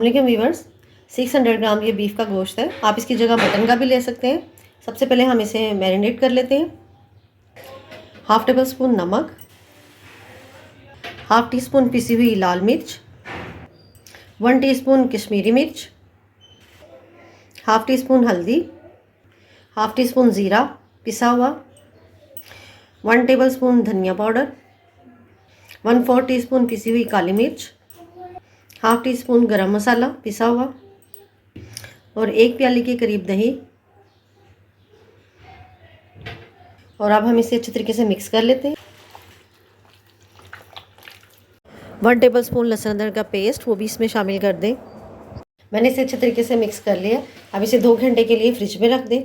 लेकिन वीवर्स 600 ग्राम ये बीफ का गोश्त है। आप इसकी जगह मटन का भी ले सकते हैं। सबसे पहले हम इसे मैरिनेट कर लेते हैं। हाफ़ टेबल स्पून नमक, हाफ़ टी स्पून पिसी हुई लाल मिर्च, 1 टीस्पून कश्मीरी मिर्च, हाफ़ टी स्पून हल्दी, हाफ़ टी स्पून ज़ीरा पिसा हुआ, 1 टेबल स्पून धनिया पाउडर, 1/4 टीस्पून पिसी हुई काली मिर्च, हाफ़ टी स्पून गरम मसाला पिसा हुआ और 1 प्याली के करीब दही। और अब हम इसे अच्छे तरीके से मिक्स कर लेते हैं। 1 टेबल स्पून लहसुन अदरक का पेस्ट वो भी इसमें शामिल कर दें। मैंने इसे अच्छे तरीके से मिक्स कर लिया। अब इसे 2 घंटे के लिए फ्रिज में रख दें।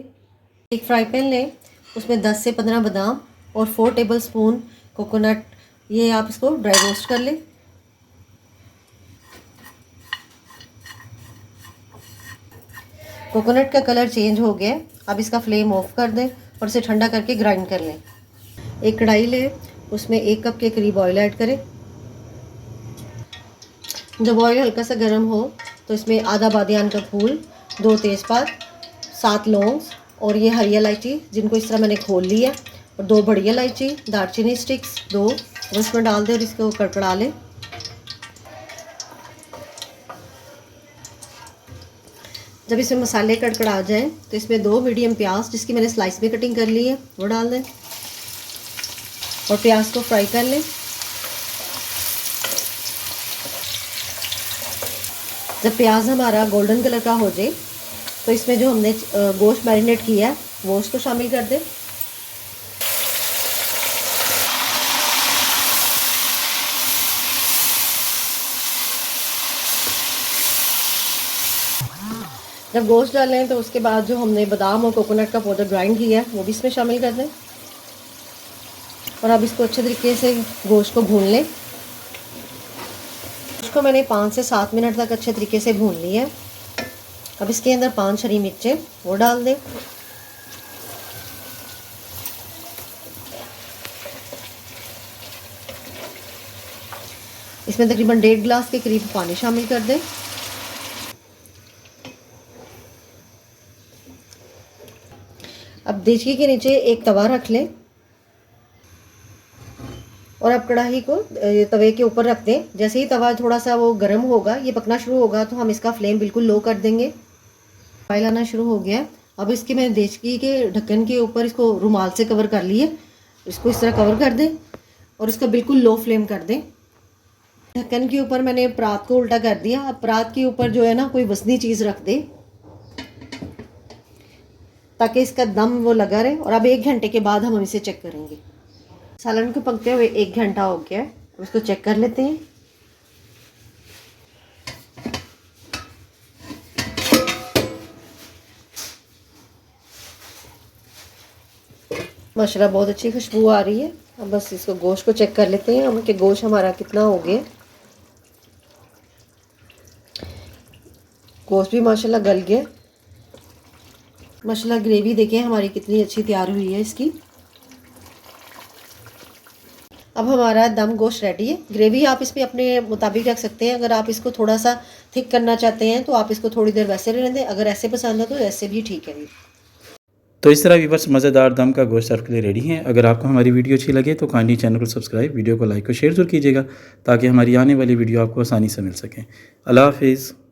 एक फ्राई पैन लें, उसमें 10 से 15 बादाम और 4 टेबल स्पून कोकोनट, ये आप इसको ड्राई रोस्ट कर लें। कोकोनट का कलर चेंज हो गया। अब इसका फ्लेम ऑफ कर दें और इसे ठंडा करके ग्राइंड कर लें। एक कढ़ाई लें, उसमें 1 कप के करीब ऑयल ऐड करें। जब ऑयल हल्का सा गर्म हो तो इसमें आधा बादियान का फूल, 2 तेज़पात, 7 लौंग और ये हरी इलायची जिनको इस तरह मैंने खोल लिया, और 2 बड़ी इलायची, दालचीनी स्टिक्स 2 और इसमें डाल दें और इसको कड़कड़ा लें। जब इसमें मसाले कड़कड़ा जाएं तो इसमें 2 मीडियम प्याज जिसकी मैंने स्लाइस में कटिंग कर ली है वो डाल दें और प्याज को फ्राई कर लें। जब प्याज हमारा गोल्डन कलर का हो जाए तो इसमें जो हमने गोश्त मैरिनेट किया है वो उसको शामिल कर दें। जब गोश्त डालें तो उसके बाद जो हमने बादाम और कोकोनट का पाउडर ग्राइंड किया है वो भी इसमें शामिल कर दें और अब इसको अच्छे तरीके से गोश्त को भून लें। इसको मैंने 5 से 7 मिनट तक अच्छे तरीके से भून लिया है। अब इसके अंदर 5 हरी मिर्चें वो डाल दें। इसमें तकरीबन 1.5 गिलास के करीब पानी शामिल कर दें। अब देचकी के नीचे एक तवा रख लें और अब कढ़ाई को तवे के ऊपर रख दें। जैसे ही तवा थोड़ा सा वो गर्म होगा, ये पकना शुरू होगा, तो हम इसका फ्लेम बिल्कुल लो कर देंगे। ऑयल आना शुरू हो गया। अब इसके मैंने देचकी के ढक्कन के ऊपर इसको रुमाल से कवर कर लिए। इसको इस तरह कवर कर दें और इसका बिल्कुल लो फ्लेम कर दें। ढक्कन के ऊपर मैंने परात को उल्टा कर दिया। अब परात के ऊपर जो है ना कोई वसनी चीज़ रख दे ताकि इसका दम वो लगा रहे। और अब 1 घंटे के बाद हम इसे चेक करेंगे। सालन को पकते हुए 1 घंटा हो गया है। अब इसको चेक कर लेते हैं। माशाल्लाह बहुत अच्छी खुशबू आ रही है। अब बस इसको गोश्त को चेक कर लेते हैं हम कि गोश्त हमारा कितना हो गया। गोश्त भी माशाल्लाह गल गया। माशाल्लाह ग्रेवी देखें हमारी कितनी अच्छी तैयार हुई है इसकी। अब हमारा दम गोश्त रेडी है। ग्रेवी आप इसमें अपने मुताबिक रख सकते हैं। अगर आप इसको थोड़ा सा थिक करना चाहते हैं तो आप इसको थोड़ी देर वैसे रहने दें। अगर ऐसे पसंद है तो ऐसे भी ठीक है। तो इस तरह व्यूअर्स मज़ेदार दम का गोश्त सर्व के लिए रेडी हैं। अगर आपको हमारी वीडियो अच्छी लगे तो काइंडली चैनल को सब्सक्राइब, वीडियो को लाइक और शेयर जरूर कीजिएगा ताकि हमारी आने वाली वीडियो आपको आसानी से मिल सके। अल्लाह हाफिज़।